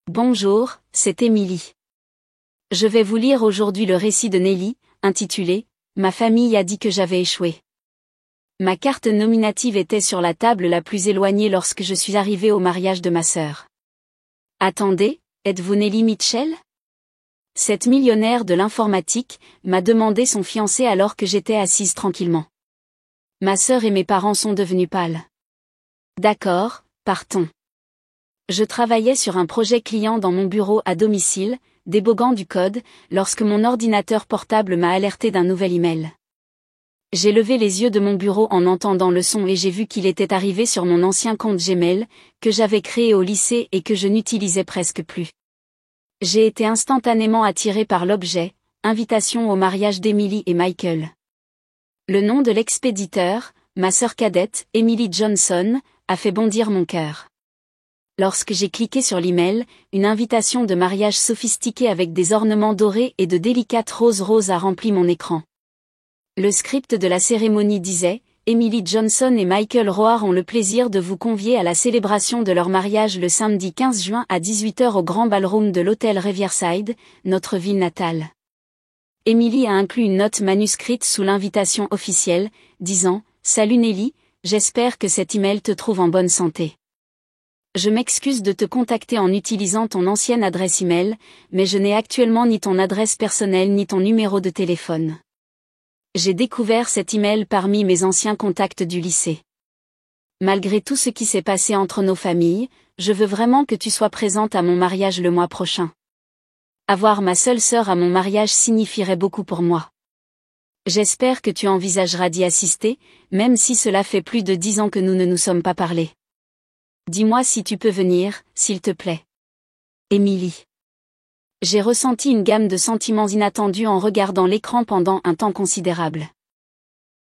Bonjour, c'est Émilie. Je vais vous lire aujourd'hui le récit de Nelly, intitulé « Ma famille a dit que j'avais échoué ». Ma carte nominative était sur la table la plus éloignée lorsque je suis arrivée au mariage de ma sœur. Attendez, êtes-vous Nelly Mitchell? Cette millionnaire de l'informatique m'a demandé son fiancé alors que j'étais assise tranquillement. Ma sœur et mes parents sont devenus pâles. D'accord, partons. Je travaillais sur un projet client dans mon bureau à domicile, déboguant du code, lorsque mon ordinateur portable m'a alerté d'un nouvel email. J'ai levé les yeux de mon bureau en entendant le son et j'ai vu qu'il était arrivé sur mon ancien compte Gmail, que j'avais créé au lycée et que je n'utilisais presque plus. J'ai été instantanément attirée par l'objet, invitation au mariage d'Emily et Michael. Le nom de l'expéditeur, ma sœur cadette, Emily Johnson, a fait bondir mon cœur. Lorsque j'ai cliqué sur l'email, une invitation de mariage sophistiquée avec des ornements dorés et de délicates roses a rempli mon écran. Le script de la cérémonie disait « Emily Johnson et Michael Roar ont le plaisir de vous convier à la célébration de leur mariage le samedi 15 juin à 18h au Grand Ballroom de l'hôtel Riverside, notre ville natale. » Emily a inclus une note manuscrite sous l'invitation officielle, disant « Salut Nelly, j'espère que cet email te trouve en bonne santé. Je m'excuse de te contacter en utilisant ton ancienne adresse email, mais je n'ai actuellement ni ton adresse personnelle ni ton numéro de téléphone. J'ai découvert cet email parmi mes anciens contacts du lycée. Malgré tout ce qui s'est passé entre nos familles, je veux vraiment que tu sois présente à mon mariage le mois prochain. Avoir ma seule sœur à mon mariage signifierait beaucoup pour moi. J'espère que tu envisageras d'y assister, même si cela fait plus de 10 ans que nous ne nous sommes pas parlé. Dis-moi si tu peux venir, s'il te plaît. Émilie. J'ai ressenti une gamme de sentiments inattendus en regardant l'écran pendant un temps considérable.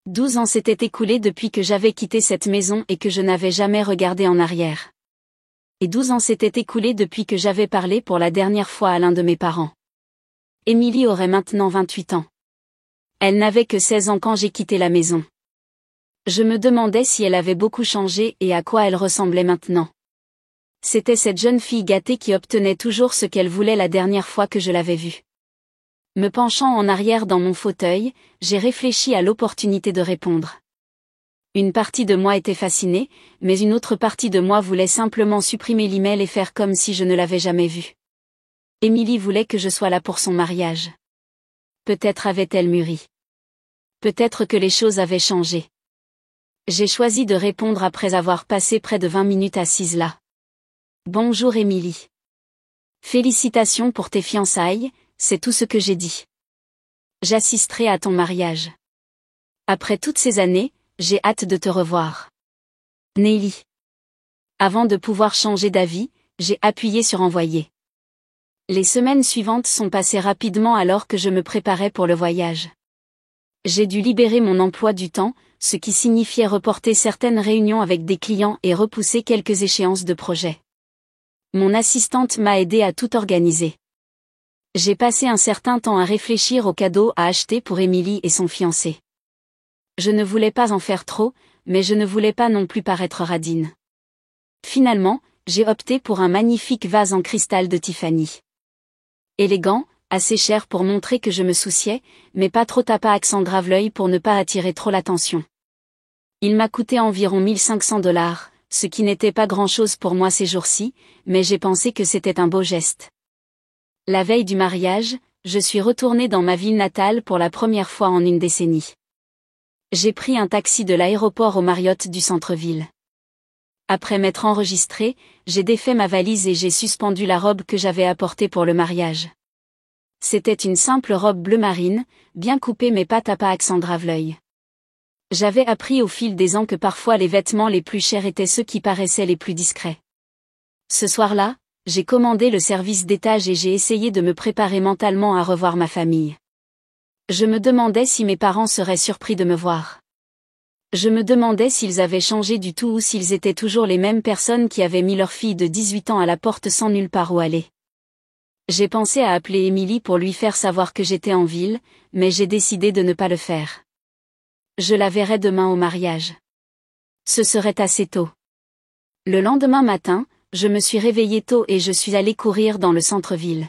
12 ans s'étaient écoulés depuis que j'avais quitté cette maison et que je n'avais jamais regardé en arrière. Et 12 ans s'étaient écoulés depuis que j'avais parlé pour la dernière fois à l'un de mes parents. Émilie aurait maintenant 28 ans. Elle n'avait que 16 ans quand j'ai quitté la maison. Je me demandais si elle avait beaucoup changé et à quoi elle ressemblait maintenant. C'était cette jeune fille gâtée qui obtenait toujours ce qu'elle voulait la dernière fois que je l'avais vue. Me penchant en arrière dans mon fauteuil, j'ai réfléchi à l'opportunité de répondre. Une partie de moi était fascinée, mais une autre partie de moi voulait simplement supprimer l'email et faire comme si je ne l'avais jamais vue. Émilie voulait que je sois là pour son mariage. Peut-être avait-elle mûri. Peut-être que les choses avaient changé. J'ai choisi de répondre après avoir passé près de 20 minutes assise là. Bonjour Émilie. Félicitations pour tes fiançailles, c'est tout ce que j'ai dit. J'assisterai à ton mariage. Après toutes ces années, j'ai hâte de te revoir. Nelly. Avant de pouvoir changer d'avis, j'ai appuyé sur envoyer. Les semaines suivantes sont passées rapidement alors que je me préparais pour le voyage. J'ai dû libérer mon emploi du temps, ce qui signifiait reporter certaines réunions avec des clients et repousser quelques échéances de projet. Mon assistante m'a aidé à tout organiser. J'ai passé un certain temps à réfléchir aux cadeaux à acheter pour Émilie et son fiancé. Je ne voulais pas en faire trop, mais je ne voulais pas non plus paraître radine. Finalement, j'ai opté pour un magnifique vase en cristal de Tiffany. Élégant, assez cher pour montrer que je me souciais, mais pas trop tape à accent grave l'œil pour ne pas attirer trop l'attention. Il m'a coûté environ $1500, ce qui n'était pas grand-chose pour moi ces jours-ci, mais j'ai pensé que c'était un beau geste. La veille du mariage, je suis retournée dans ma ville natale pour la première fois en une décennie. J'ai pris un taxi de l'aéroport au Marriott du centre-ville. Après m'être enregistrée, j'ai défait ma valise et j'ai suspendu la robe que j'avais apportée pour le mariage. C'était une simple robe bleu marine, bien coupée mais pas tape à accent grave l'œil. J'avais appris au fil des ans que parfois les vêtements les plus chers étaient ceux qui paraissaient les plus discrets. Ce soir-là, j'ai commandé le service d'étage et j'ai essayé de me préparer mentalement à revoir ma famille. Je me demandais si mes parents seraient surpris de me voir. Je me demandais s'ils avaient changé du tout ou s'ils étaient toujours les mêmes personnes qui avaient mis leur fille de 18 ans à la porte sans nulle part où aller. J'ai pensé à appeler Émilie pour lui faire savoir que j'étais en ville, mais j'ai décidé de ne pas le faire. Je la verrai demain au mariage. Ce serait assez tôt. Le lendemain matin, je me suis réveillée tôt et je suis allée courir dans le centre-ville.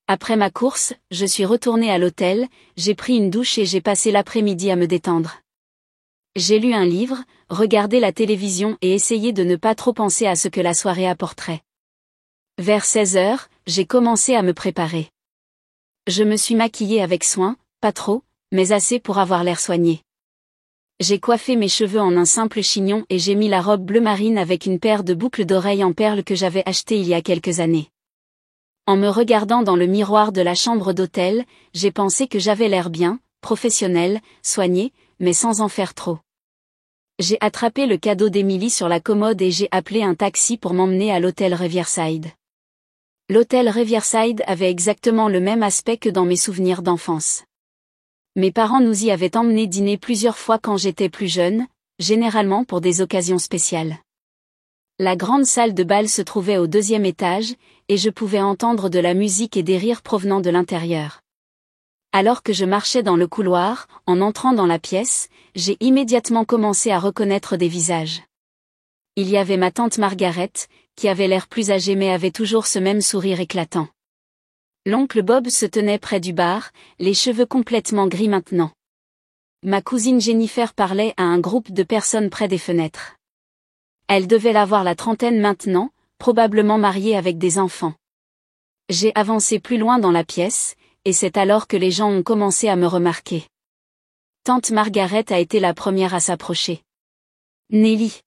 Après ma course, je suis retournée à l'hôtel, j'ai pris une douche et j'ai passé l'après-midi à me détendre. J'ai lu un livre, regardé la télévision et essayé de ne pas trop penser à ce que la soirée apporterait. Vers 16 heures, j'ai commencé à me préparer. Je me suis maquillée avec soin, pas trop, mais assez pour avoir l'air soigné. J'ai coiffé mes cheveux en un simple chignon et j'ai mis la robe bleu marine avec une paire de boucles d'oreilles en perles que j'avais achetée il y a quelques années. En me regardant dans le miroir de la chambre d'hôtel, j'ai pensé que j'avais l'air bien, professionnel, soigné, mais sans en faire trop. J'ai attrapé le cadeau d'Emily sur la commode et j'ai appelé un taxi pour m'emmener à l'hôtel Riverside. L'hôtel Riverside avait exactement le même aspect que dans mes souvenirs d'enfance. Mes parents nous y avaient emmenés dîner plusieurs fois quand j'étais plus jeune, généralement pour des occasions spéciales. La grande salle de bal se trouvait au 2e étage, et je pouvais entendre de la musique et des rires provenant de l'intérieur. Alors que je marchais dans le couloir, en entrant dans la pièce, j'ai immédiatement commencé à reconnaître des visages. Il y avait ma tante Margaret, qui avait l'air plus âgée mais avait toujours ce même sourire éclatant. L'oncle Bob se tenait près du bar, les cheveux complètement gris maintenant. Ma cousine Jennifer parlait à un groupe de personnes près des fenêtres. Elle devait avoir la trentaine maintenant, probablement mariée avec des enfants. J'ai avancé plus loin dans la pièce, et c'est alors que les gens ont commencé à me remarquer. Tante Margaret a été la première à s'approcher. « Nelly.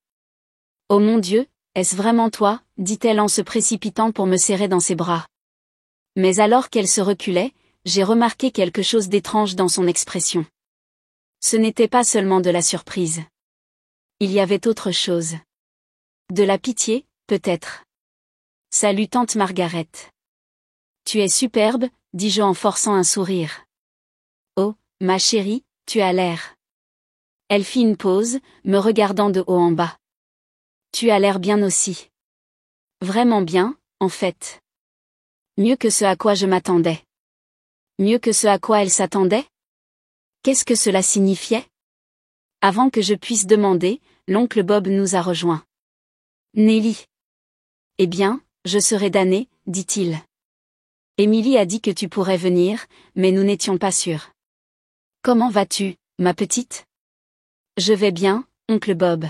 Oh mon Dieu, est-ce vraiment toi ?» dit-elle en se précipitant pour me serrer dans ses bras. Mais alors qu'elle se reculait, j'ai remarqué quelque chose d'étrange dans son expression. Ce n'était pas seulement de la surprise. Il y avait autre chose. De la pitié, peut-être. « Salut tante Margaret. Tu es superbe, dis-je en forçant un sourire. Oh, ma chérie, tu as l'air. Elle fit une pause, me regardant de haut en bas. Tu as l'air bien aussi. Vraiment bien, en fait. Mieux que ce à quoi je m'attendais. Mieux que ce à quoi elle s'attendait? Qu'est-ce que cela signifiait? Avant que je puisse demander, l'oncle Bob nous a rejoints. Nelly. Eh bien, je serai damné, dit-il. Emily a dit que tu pourrais venir, mais nous n'étions pas sûrs. Comment vas-tu, ma petite? Je vais bien, oncle Bob.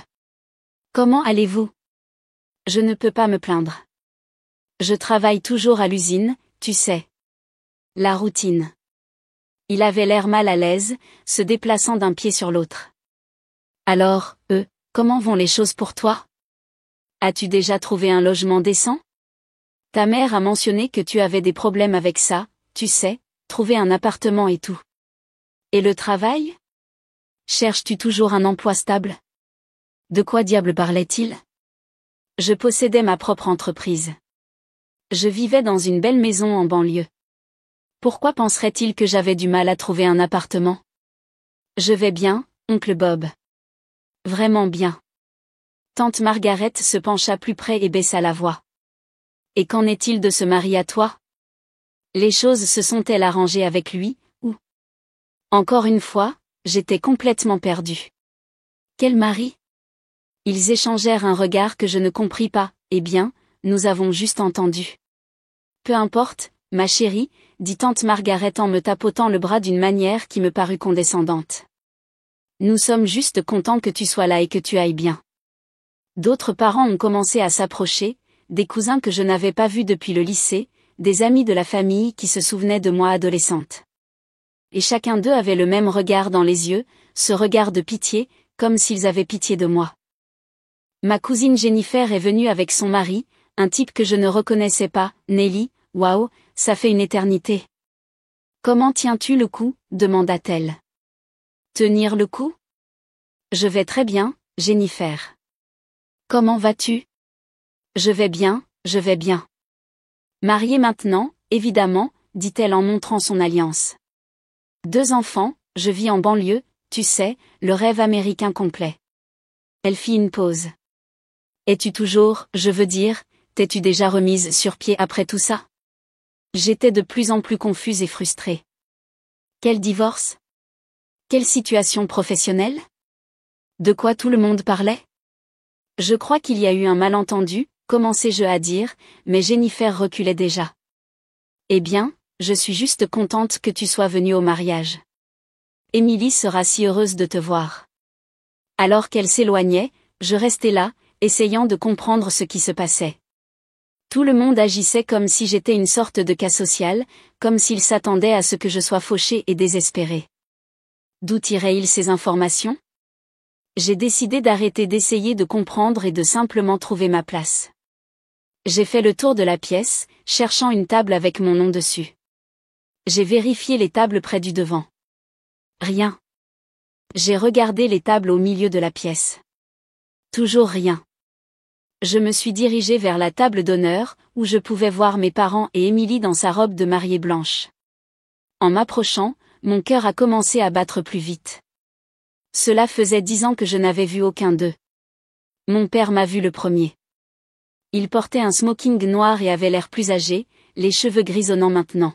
Comment allez-vous? Je ne peux pas me plaindre. Je travaille toujours à l'usine, tu sais. La routine. Il avait l'air mal à l'aise, se déplaçant d'un pied sur l'autre. Alors, comment vont les choses pour toi? As-tu déjà trouvé un logement décent? Ta mère a mentionné que tu avais des problèmes avec ça, tu sais, trouver un appartement et tout. Et le travail? Cherches-tu toujours un emploi stable? De quoi diable parlait-il? Je possédais ma propre entreprise. Je vivais dans une belle maison en banlieue. Pourquoi penserait-il que j'avais du mal à trouver un appartement? Je vais bien, oncle Bob. Vraiment bien. Tante Margaret se pencha plus près et baissa la voix. Et qu'en est-il de ce mari à toi? Les choses se sont-elles arrangées avec lui, ou? Encore une fois, j'étais complètement perdue. Quel mari? Ils échangèrent un regard que je ne compris pas. Eh bien, nous avons juste entendu. Peu importe, ma chérie, dit tante Margaret en me tapotant le bras d'une manière qui me parut condescendante. Nous sommes juste contents que tu sois là et que tu ailles bien. D'autres parents ont commencé à s'approcher, des cousins que je n'avais pas vus depuis le lycée, des amis de la famille qui se souvenaient de moi adolescente. Et chacun d'eux avait le même regard dans les yeux, ce regard de pitié, comme s'ils avaient pitié de moi. Ma cousine Jennifer est venue avec son mari, un type que je ne reconnaissais pas. Nelly, waouh, ça fait une éternité. Comment tiens-tu le coup? Demanda-t-elle. Tenir le coup? Je vais très bien, Jennifer. Comment vas-tu? Je vais bien, je vais bien. Mariée maintenant, évidemment, dit-elle en montrant son alliance. 2 enfants, je vis en banlieue, tu sais, le rêve américain complet. Elle fit une pause. Es-tu toujours, je veux dire, t'es-tu déjà remise sur pied après tout ça? J'étais de plus en plus confuse et frustrée. Quel divorce? Quelle situation professionnelle? De quoi tout le monde parlait? Je crois qu'il y a eu un malentendu, commençai-je à dire, mais Jennifer reculait déjà. Eh bien, je suis juste contente que tu sois venue au mariage. Émilie sera si heureuse de te voir. Alors qu'elle s'éloignait, je restais là, essayant de comprendre ce qui se passait. Tout le monde agissait comme si j'étais une sorte de cas social, comme s'il s'attendait à ce que je sois fauchée et désespérée. D'où tiraient-ils ces informations? J'ai décidé d'arrêter d'essayer de comprendre et de simplement trouver ma place. J'ai fait le tour de la pièce, cherchant une table avec mon nom dessus. J'ai vérifié les tables près du devant. Rien. J'ai regardé les tables au milieu de la pièce. Toujours rien. Je me suis dirigée vers la table d'honneur, où je pouvais voir mes parents et Émilie dans sa robe de mariée blanche. En m'approchant, mon cœur a commencé à battre plus vite. Cela faisait 10 ans que je n'avais vu aucun d'eux. Mon père m'a vu le premier. Il portait un smoking noir et avait l'air plus âgé, les cheveux grisonnants maintenant.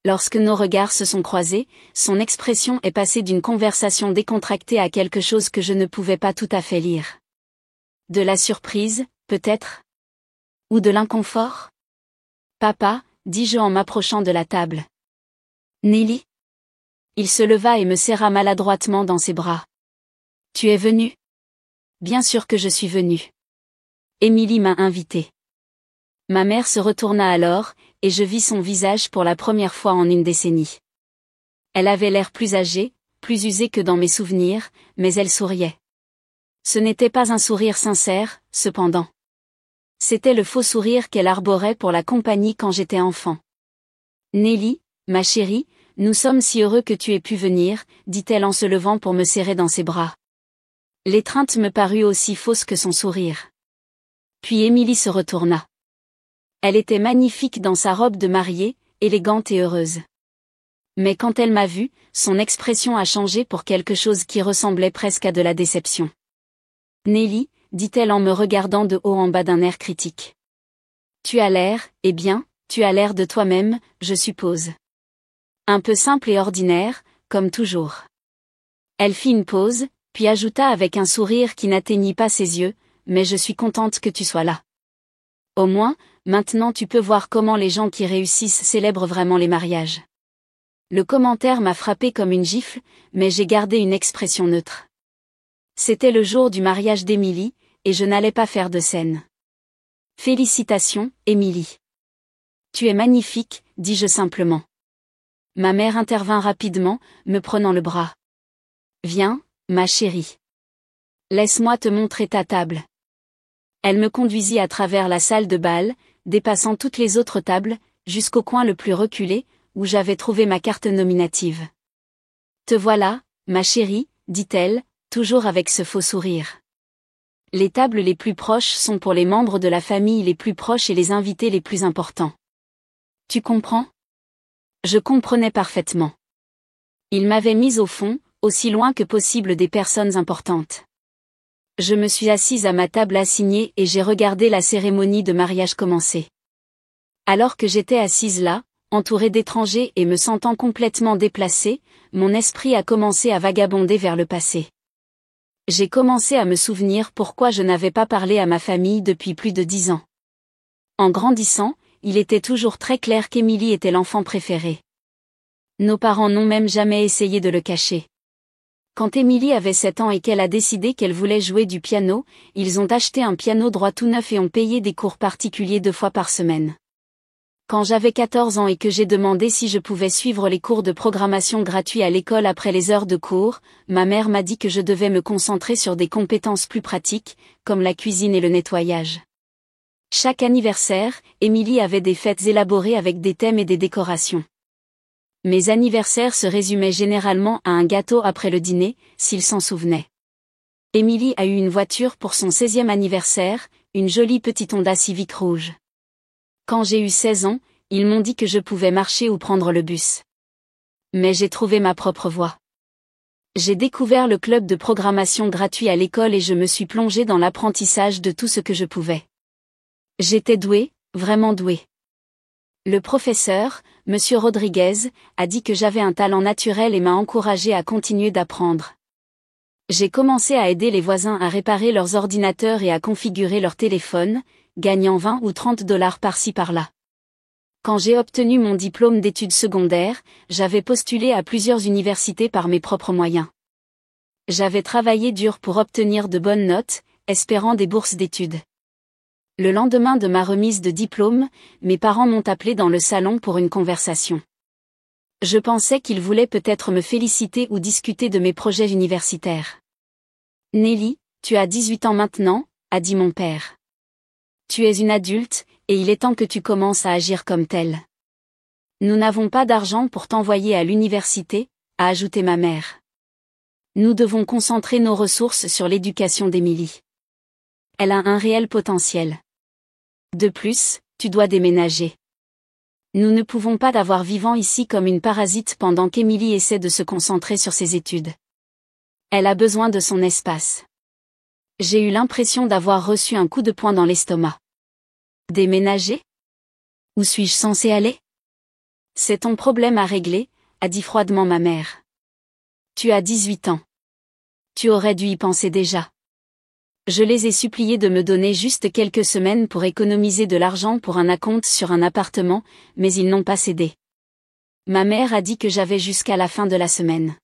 Lorsque nos regards se sont croisés, son expression est passée d'une conversation décontractée à quelque chose que je ne pouvais pas tout à fait lire. De la surprise, peut-être? Ou de l'inconfort? Papa, dis-je en m'approchant de la table. Nelly? Il se leva et me serra maladroitement dans ses bras. Tu es venue? Bien sûr que je suis venue. Émilie m'a invitée. Ma mère se retourna alors, et je vis son visage pour la première fois en une décennie. Elle avait l'air plus âgée, plus usée que dans mes souvenirs, mais elle souriait. Ce n'était pas un sourire sincère, cependant. C'était le faux sourire qu'elle arborait pour la compagnie quand j'étais enfant. Nelly, ma chérie, nous sommes si heureux que tu aies pu venir, dit-elle en se levant pour me serrer dans ses bras. L'étreinte me parut aussi fausse que son sourire. Puis Émilie se retourna. Elle était magnifique dans sa robe de mariée, élégante et heureuse. Mais quand elle m'a vue, son expression a changé pour quelque chose qui ressemblait presque à de la déception. Nelly, dit-elle en me regardant de haut en bas d'un air critique. Tu as l'air, eh bien, tu as l'air de toi-même, je suppose. Un peu simple et ordinaire, comme toujours. Elle fit une pause, puis ajouta avec un sourire qui n'atteignit pas ses yeux, mais je suis contente que tu sois là. Au moins, maintenant tu peux voir comment les gens qui réussissent célèbrent vraiment les mariages. Le commentaire m'a frappé comme une gifle, mais j'ai gardé une expression neutre. C'était le jour du mariage d'Émilie, et je n'allais pas faire de scène. Félicitations, Émilie. Tu es magnifique, dis-je simplement. Ma mère intervint rapidement, me prenant le bras. Viens, ma chérie. Laisse-moi te montrer ta table. Elle me conduisit à travers la salle de bal, dépassant toutes les autres tables, jusqu'au coin le plus reculé, où j'avais trouvé ma carte nominative. Te voilà, ma chérie, dit-elle, toujours avec ce faux sourire. Les tables les plus proches sont pour les membres de la famille les plus proches et les invités les plus importants. Tu comprends? Je comprenais parfaitement. Il m'avait mise au fond, aussi loin que possible des personnes importantes. Je me suis assise à ma table assignée et j'ai regardé la cérémonie de mariage commencer. Alors que j'étais assise là, entourée d'étrangers et me sentant complètement déplacée, mon esprit a commencé à vagabonder vers le passé. J'ai commencé à me souvenir pourquoi je n'avais pas parlé à ma famille depuis plus de 10 ans. En grandissant, il était toujours très clair qu'Émilie était l'enfant préféré. Nos parents n'ont même jamais essayé de le cacher. Quand Émilie avait 7 ans et qu'elle a décidé qu'elle voulait jouer du piano, ils ont acheté un piano droit tout neuf et ont payé des cours particuliers 2 fois par semaine. Quand j'avais 14 ans et que j'ai demandé si je pouvais suivre les cours de programmation gratuits à l'école après les heures de cours, ma mère m'a dit que je devais me concentrer sur des compétences plus pratiques, comme la cuisine et le nettoyage. Chaque anniversaire, Émilie avait des fêtes élaborées avec des thèmes et des décorations. Mes anniversaires se résumaient généralement à un gâteau après le dîner, s'il s'en souvenait. Émilie a eu une voiture pour son 16e anniversaire, une jolie petite Honda Civic rouge. Quand j'ai eu 16 ans, ils m'ont dit que je pouvais marcher ou prendre le bus. Mais j'ai trouvé ma propre voie. J'ai découvert le club de programmation gratuit à l'école et je me suis plongée dans l'apprentissage de tout ce que je pouvais. J'étais douée, vraiment douée. Le professeur, Monsieur Rodriguez, a dit que j'avais un talent naturel et m'a encouragée à continuer d'apprendre. J'ai commencé à aider les voisins à réparer leurs ordinateurs et à configurer leur téléphone, gagnant 20 ou 30 dollars par-ci par-là. Quand j'ai obtenu mon diplôme d'études secondaires, j'avais postulé à plusieurs universités par mes propres moyens. J'avais travaillé dur pour obtenir de bonnes notes, espérant des bourses d'études. Le lendemain de ma remise de diplôme, mes parents m'ont appelé dans le salon pour une conversation. Je pensais qu'ils voulaient peut-être me féliciter ou discuter de mes projets universitaires. « Nelly, tu as 18 ans maintenant », a dit mon père. « Tu es une adulte, et il est temps que tu commences à agir comme telle. Nous n'avons pas d'argent pour t'envoyer à l'université, a ajouté ma mère. Nous devons concentrer nos ressources sur l'éducation d'Émilie. Elle a un réel potentiel. De plus, tu dois déménager. Nous ne pouvons pas t'avoir vivant ici comme une parasite pendant qu'Émilie essaie de se concentrer sur ses études. Elle a besoin de son espace. » J'ai eu l'impression d'avoir reçu un coup de poing dans l'estomac. Déménager ? Où suis-je censé aller ? C'est ton problème à régler, a dit froidement ma mère. Tu as 18 ans. Tu aurais dû y penser déjà. Je les ai suppliés de me donner juste quelques semaines pour économiser de l'argent pour un acompte sur un appartement, mais ils n'ont pas cédé. Ma mère a dit que j'avais jusqu'à la fin de la semaine.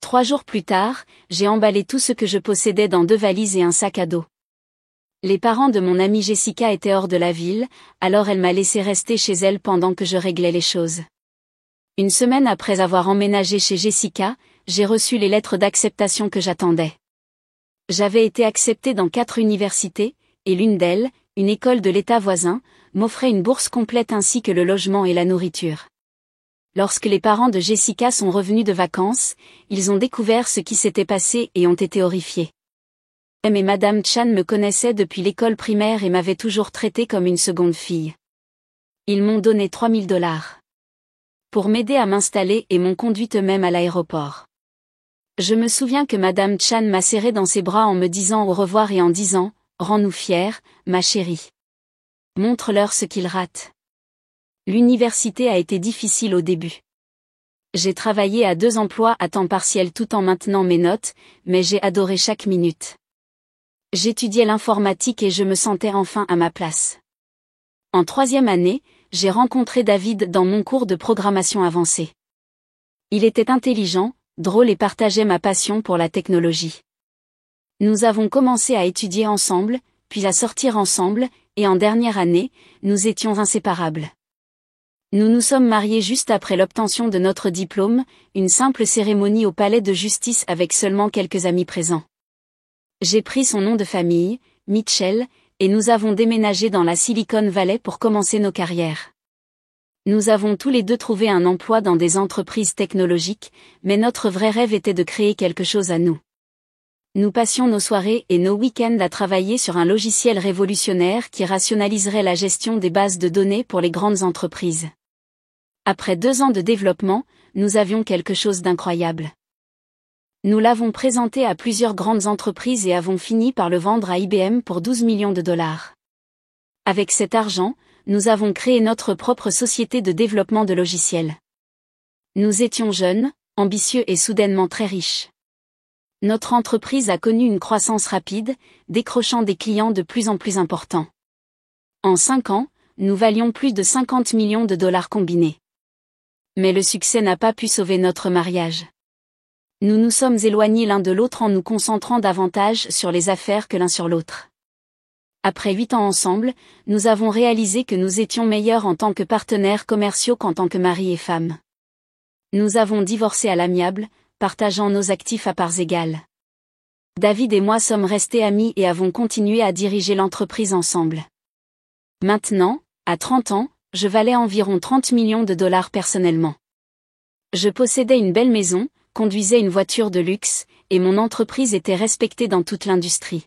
3 jours plus tard, j'ai emballé tout ce que je possédais dans 2 valises et un sac à dos. Les parents de mon amie Jessica étaient hors de la ville, alors elle m'a laissé rester chez elle pendant que je réglais les choses. Une semaine après avoir emménagé chez Jessica, j'ai reçu les lettres d'acceptation que j'attendais. J'avais été acceptée dans 4 universités, et l'une d'elles, une école de l'État voisin, m'offrait une bourse complète ainsi que le logement et la nourriture. Lorsque les parents de Jessica sont revenus de vacances, ils ont découvert ce qui s'était passé et ont été horrifiés. Mais Madame Chan me connaissait depuis l'école primaire et m'avait toujours traitée comme une seconde fille. Ils m'ont donné 3000 dollars. Pour m'aider à m'installer et m'ont conduite eux-mêmes à l'aéroport. Je me souviens que Madame Chan m'a serré dans ses bras en me disant au revoir et en disant « Rends-nous fiers, ma chérie. Montre-leur ce qu'ils ratent. » L'université a été difficile au début. J'ai travaillé à 2 emplois à temps partiel tout en maintenant mes notes, mais j'ai adoré chaque minute. J'étudiais l'informatique et je me sentais enfin à ma place. En 3e année, j'ai rencontré David dans mon cours de programmation avancée. Il était intelligent, drôle et partageait ma passion pour la technologie. Nous avons commencé à étudier ensemble, puis à sortir ensemble, et en dernière année, nous étions inséparables. Nous nous sommes mariés juste après l'obtention de notre diplôme, une simple cérémonie au palais de justice avec seulement quelques amis présents. J'ai pris son nom de famille, Mitchell, et nous avons déménagé dans la Silicon Valley pour commencer nos carrières. Nous avons tous les deux trouvé un emploi dans des entreprises technologiques, mais notre vrai rêve était de créer quelque chose à nous. Nous passions nos soirées et nos week-ends à travailler sur un logiciel révolutionnaire qui rationaliserait la gestion des bases de données pour les grandes entreprises. Après 2 ans de développement, nous avions quelque chose d'incroyable. Nous l'avons présenté à plusieurs grandes entreprises et avons fini par le vendre à IBM pour 12 millions de dollars. Avec cet argent, nous avons créé notre propre société de développement de logiciels. Nous étions jeunes, ambitieux et soudainement très riches. Notre entreprise a connu une croissance rapide, décrochant des clients de plus en plus importants. En 5 ans, nous valions plus de 50 millions de dollars combinés. Mais le succès n'a pas pu sauver notre mariage. Nous nous sommes éloignés l'un de l'autre en nous concentrant davantage sur les affaires que l'un sur l'autre. Après 8 ans ensemble, nous avons réalisé que nous étions meilleurs en tant que partenaires commerciaux qu'en tant que mari et femme. Nous avons divorcé à l'amiable, partageant nos actifs à parts égales. David et moi sommes restés amis et avons continué à diriger l'entreprise ensemble. Maintenant, à 30 ans, je valais environ 30 millions de dollars personnellement. Je possédais une belle maison, conduisais une voiture de luxe, et mon entreprise était respectée dans toute l'industrie.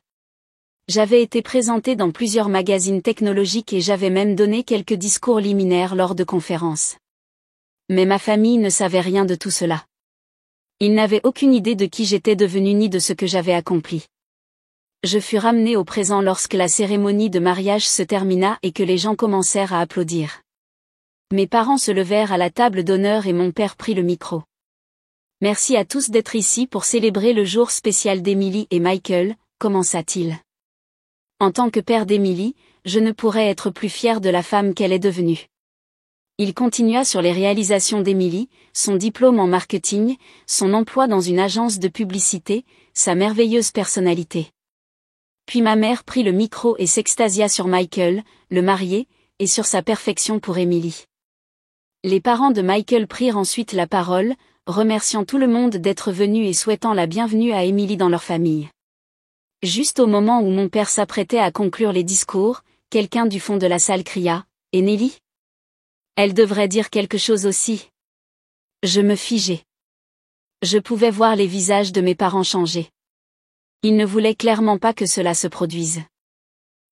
J'avais été présenté dans plusieurs magazines technologiques et j'avais même donné quelques discours liminaires lors de conférences. Mais ma famille ne savait rien de tout cela. Ils n'avaient aucune idée de qui j'étais devenu ni de ce que j'avais accompli. Je fus ramené au présent lorsque la cérémonie de mariage se termina et que les gens commencèrent à applaudir. Mes parents se levèrent à la table d'honneur et mon père prit le micro. Merci à tous d'être ici pour célébrer le jour spécial d'Emily et Michael, commença-t-il. En tant que père d'Emily, je ne pourrais être plus fière de la femme qu'elle est devenue. Il continua sur les réalisations d'Emily, son diplôme en marketing, son emploi dans une agence de publicité, sa merveilleuse personnalité. Puis ma mère prit le micro et s'extasia sur Michael, le marié, et sur sa perfection pour Emily. Les parents de Michael prirent ensuite la parole, remerciant tout le monde d'être venu et souhaitant la bienvenue à Emily dans leur famille. Juste au moment où mon père s'apprêtait à conclure les discours, quelqu'un du fond de la salle cria « Et Nelly ? Elle devrait dire quelque chose aussi. » Je me figeai. Je pouvais voir les visages de mes parents changer. Ils ne voulaient clairement pas que cela se produise.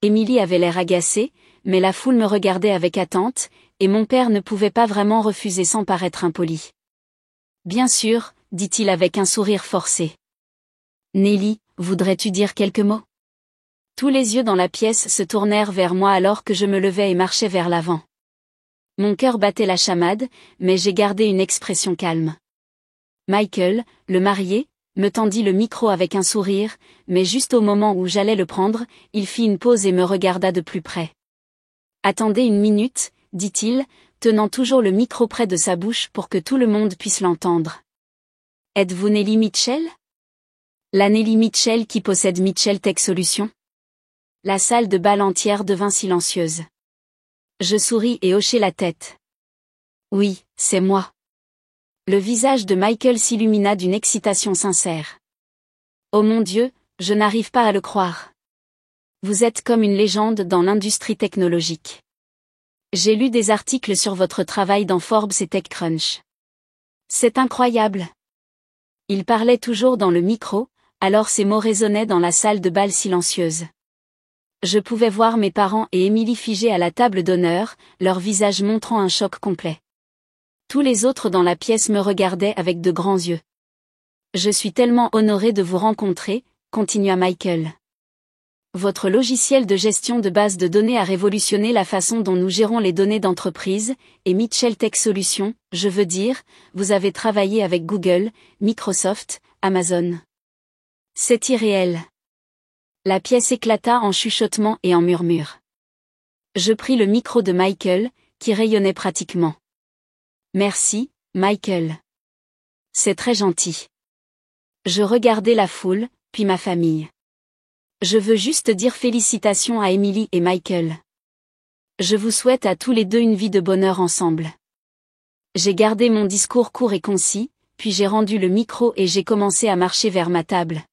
Emily avait l'air agacée, mais la foule me regardait avec attente, et mon père ne pouvait pas vraiment refuser sans paraître impoli. « Bien sûr, » dit-il avec un sourire forcé. « Nelly, voudrais-tu dire quelques mots ?» Tous les yeux dans la pièce se tournèrent vers moi alors que je me levais et marchais vers l'avant. Mon cœur battait la chamade, mais j'ai gardé une expression calme. Michael, le marié, me tendit le micro avec un sourire, mais juste au moment où j'allais le prendre, il fit une pause et me regarda de plus près. « Attendez une minute, » dit-il, tenant toujours le micro près de sa bouche pour que tout le monde puisse l'entendre. « Êtes-vous Nelly Mitchell ? La Nelly Mitchell qui possède Mitchell Tech Solutions ?» La salle de bal entière devint silencieuse. Je souris et hochai la tête. « Oui, c'est moi. » Le visage de Michael s'illumina d'une excitation sincère. « Oh mon Dieu, je n'arrive pas à le croire. Vous êtes comme une légende dans l'industrie technologique. J'ai lu des articles sur votre travail dans Forbes et TechCrunch. C'est incroyable. » Il parlait toujours dans le micro, alors ses mots résonnaient dans la salle de bal silencieuse. Je pouvais voir mes parents et Emily figés à la table d'honneur, leurs visages montrant un choc complet. Tous les autres dans la pièce me regardaient avec de grands yeux. « Je suis tellement honoré de vous rencontrer », continua Michael. « Votre logiciel de gestion de base de données a révolutionné la façon dont nous gérons les données d'entreprise, et Mitchell Tech Solutions, je veux dire, vous avez travaillé avec Google, Microsoft, Amazon. C'est irréel. » La pièce éclata en chuchotements et en murmures. Je pris le micro de Michael, qui rayonnait pratiquement. « Merci, Michael. C'est très gentil. » Je regardai la foule, puis ma famille. Je veux juste dire félicitations à Emily et Michael. Je vous souhaite à tous les deux une vie de bonheur ensemble. J'ai gardé mon discours court et concis, puis j'ai rendu le micro et j'ai commencé à marcher vers ma table.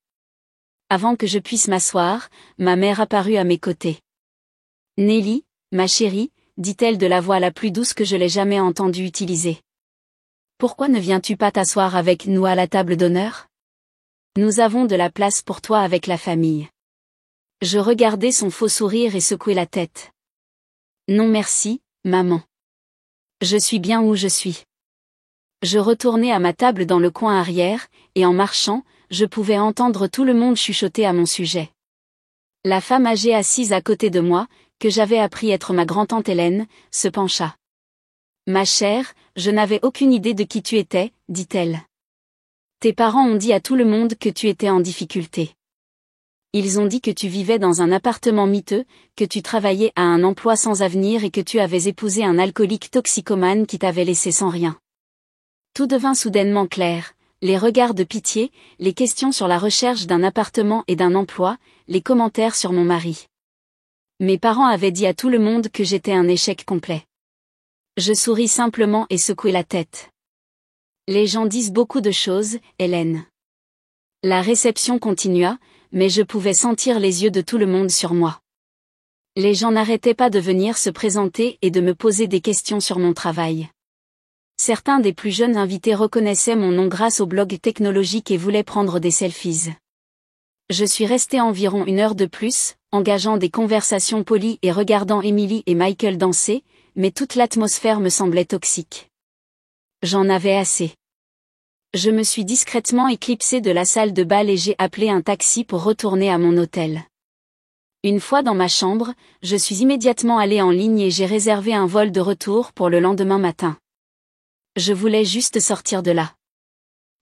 Avant que je puisse m'asseoir, ma mère apparut à mes côtés. « Nelly, ma chérie, » dit-elle de la voix la plus douce que je l'ai jamais entendue utiliser. « Pourquoi ne viens-tu pas t'asseoir avec nous à la table d'honneur ? Nous avons de la place pour toi avec la famille. » Je regardai son faux sourire et secouai la tête. « Non merci, maman. Je suis bien où je suis. » Je retournai à ma table dans le coin arrière, et en marchant, je pouvais entendre tout le monde chuchoter à mon sujet. La femme âgée assise à côté de moi, que j'avais appris être ma grand-tante Hélène, se pencha. « Ma chère, je n'avais aucune idée de qui tu étais, » dit-elle. « Tes parents ont dit à tout le monde que tu étais en difficulté. Ils ont dit que tu vivais dans un appartement miteux, que tu travaillais à un emploi sans avenir et que tu avais épousé un alcoolique toxicomane qui t'avait laissé sans rien. » Tout devint soudainement clair. Les regards de pitié, les questions sur la recherche d'un appartement et d'un emploi, les commentaires sur mon mari. Mes parents avaient dit à tout le monde que j'étais un échec complet. Je souris simplement et secouai la tête. Les gens disent beaucoup de choses, Hélène. La réception continua, mais je pouvais sentir les yeux de tout le monde sur moi. Les gens n'arrêtaient pas de venir se présenter et de me poser des questions sur mon travail. Certains des plus jeunes invités reconnaissaient mon nom grâce au blog technologique et voulaient prendre des selfies. Je suis resté environ 1 heure de plus, engageant des conversations polies et regardant Emily et Michael danser, mais toute l'atmosphère me semblait toxique. J'en avais assez. Je me suis discrètement éclipsé de la salle de bal et j'ai appelé un taxi pour retourner à mon hôtel. Une fois dans ma chambre, je suis immédiatement allé en ligne et j'ai réservé un vol de retour pour le lendemain matin. Je voulais juste sortir de là.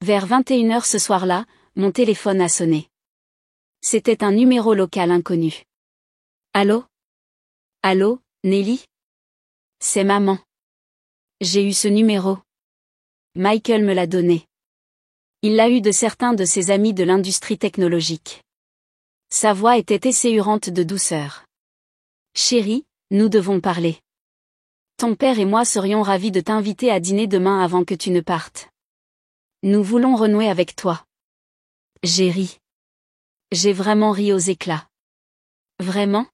Vers 21h ce soir-là, mon téléphone a sonné. C'était un numéro local inconnu. Allô ? Allô, Nelly? C'est maman. J'ai eu ce numéro. Michael me l'a donné. Il l'a eu de certains de ses amis de l'industrie technologique. Sa voix était esséurante de douceur. Chérie, nous devons parler. Ton père et moi serions ravis de t'inviter à dîner demain avant que tu ne partes. Nous voulons renouer avec toi. J'ai ri. J'ai vraiment ri aux éclats. Vraiment?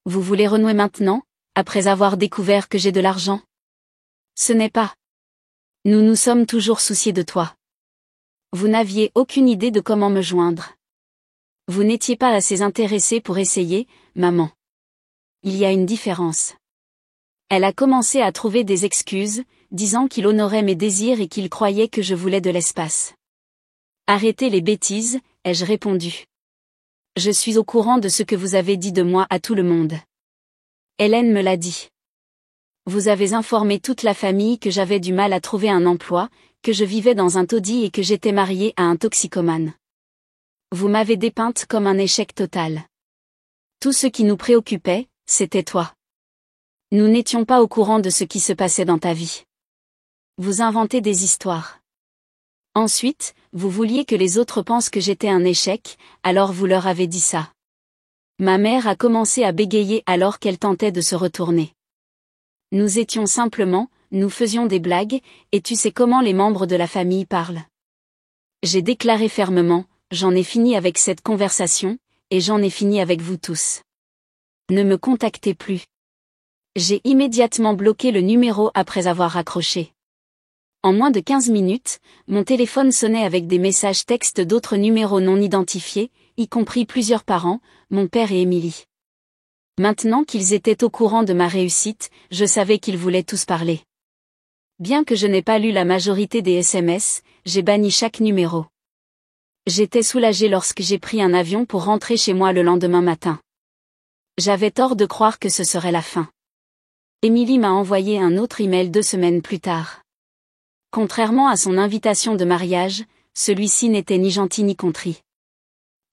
Vous voulez renouer maintenant, après avoir découvert que j'ai de l'argent? Ce n'est pas. Nous nous sommes toujours souciés de toi. Vous n'aviez aucune idée de comment me joindre. Vous n'étiez pas assez intéressée pour essayer, maman. Il y a une différence. Elle a commencé à trouver des excuses, disant qu'il honorait mes désirs et qu'il croyait que je voulais de l'espace. Arrêtez les bêtises, ai-je répondu. Je suis au courant de ce que vous avez dit de moi à tout le monde. Hélène me l'a dit. Vous avez informé toute la famille que j'avais du mal à trouver un emploi, que je vivais dans un taudis et que j'étais mariée à un toxicomane. Vous m'avez dépeinte comme un échec total. Tout ce qui nous préoccupait, c'était toi. Nous n'étions pas au courant de ce qui se passait dans ta vie. Vous inventez des histoires. Ensuite, vous vouliez que les autres pensent que j'étais un échec, alors vous leur avez dit ça. Ma mère a commencé à bégayer alors qu'elle tentait de se retourner. Nous étions simplement, nous faisions des blagues, et tu sais comment les membres de la famille parlent. J'ai déclaré fermement, j'en ai fini avec cette conversation, et j'en ai fini avec vous tous. Ne me contactez plus. J'ai immédiatement bloqué le numéro après avoir raccroché. En moins de 15 minutes, mon téléphone sonnait avec des messages textes d'autres numéros non identifiés, y compris plusieurs parents, mon père et Émilie. Maintenant qu'ils étaient au courant de ma réussite, je savais qu'ils voulaient tous parler. Bien que je n'ai pas lu la majorité des SMS, j'ai banni chaque numéro. J'étais soulagée lorsque j'ai pris un avion pour rentrer chez moi le lendemain matin. J'avais tort de croire que ce serait la fin. Émilie m'a envoyé un autre email 2 semaines plus tard. Contrairement à son invitation de mariage, celui-ci n'était ni gentil ni contrit.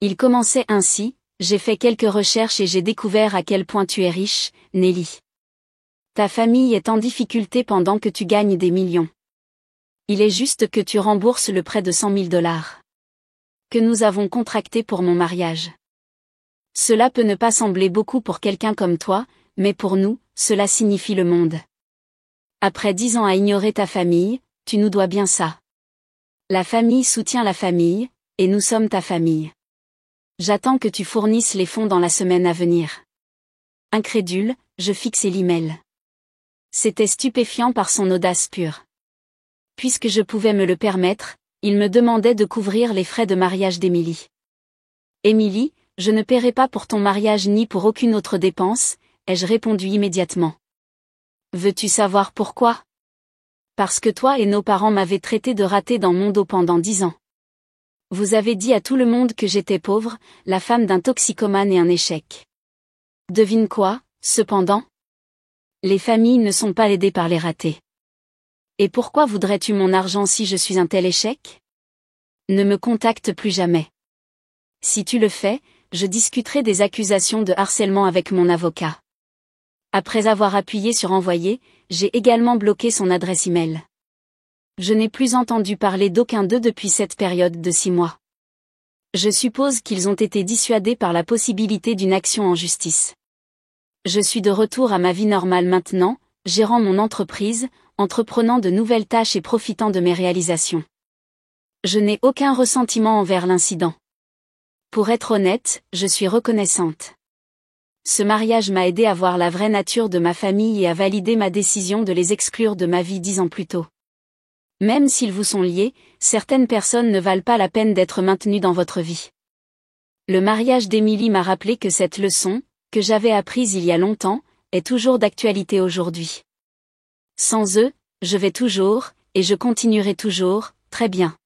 Il commençait ainsi, j'ai fait quelques recherches et j'ai découvert à quel point tu es riche, Nelly. Ta famille est en difficulté pendant que tu gagnes des millions. Il est juste que tu rembourses le prêt de 100 000 $ que nous avons contracté pour mon mariage. Cela peut ne pas sembler beaucoup pour quelqu'un comme toi, mais pour nous, cela signifie le monde. Après 10 ans à ignorer ta famille, tu nous dois bien ça. La famille soutient la famille, et nous sommes ta famille. J'attends que tu fournisses les fonds dans la semaine à venir. Incrédule, je fixai l'email. C'était stupéfiant par son audace pure. Puisque je pouvais me le permettre, il me demandait de couvrir les frais de mariage d'Émilie. Émilie, je ne paierai pas pour ton mariage ni pour aucune autre dépense, ai-je répondu immédiatement. Veux-tu savoir pourquoi? Parce que toi et nos parents m'avaient traité de ratée dans mon dos pendant 10 ans. Vous avez dit à tout le monde que j'étais pauvre, la femme d'un toxicomane et un échec. Devine quoi, cependant? Les familles ne sont pas aidées par les ratés. Et pourquoi voudrais-tu mon argent si je suis un tel échec? Ne me contacte plus jamais. Si tu le fais, je discuterai des accusations de harcèlement avec mon avocat. Après avoir appuyé sur envoyer, j'ai également bloqué son adresse email. Je n'ai plus entendu parler d'aucun d'eux depuis cette période de 6 mois. Je suppose qu'ils ont été dissuadés par la possibilité d'une action en justice. Je suis de retour à ma vie normale maintenant, gérant mon entreprise, entreprenant de nouvelles tâches et profitant de mes réalisations. Je n'ai aucun ressentiment envers l'incident. Pour être honnête, je suis reconnaissante. Ce mariage m'a aidé à voir la vraie nature de ma famille et à valider ma décision de les exclure de ma vie 10 ans plus tôt. Même s'ils vous sont liés, certaines personnes ne valent pas la peine d'être maintenues dans votre vie. Le mariage d'Émilie m'a rappelé que cette leçon, que j'avais apprise il y a longtemps, est toujours d'actualité aujourd'hui. Sans eux, je vais toujours, et je continuerai toujours, très bien.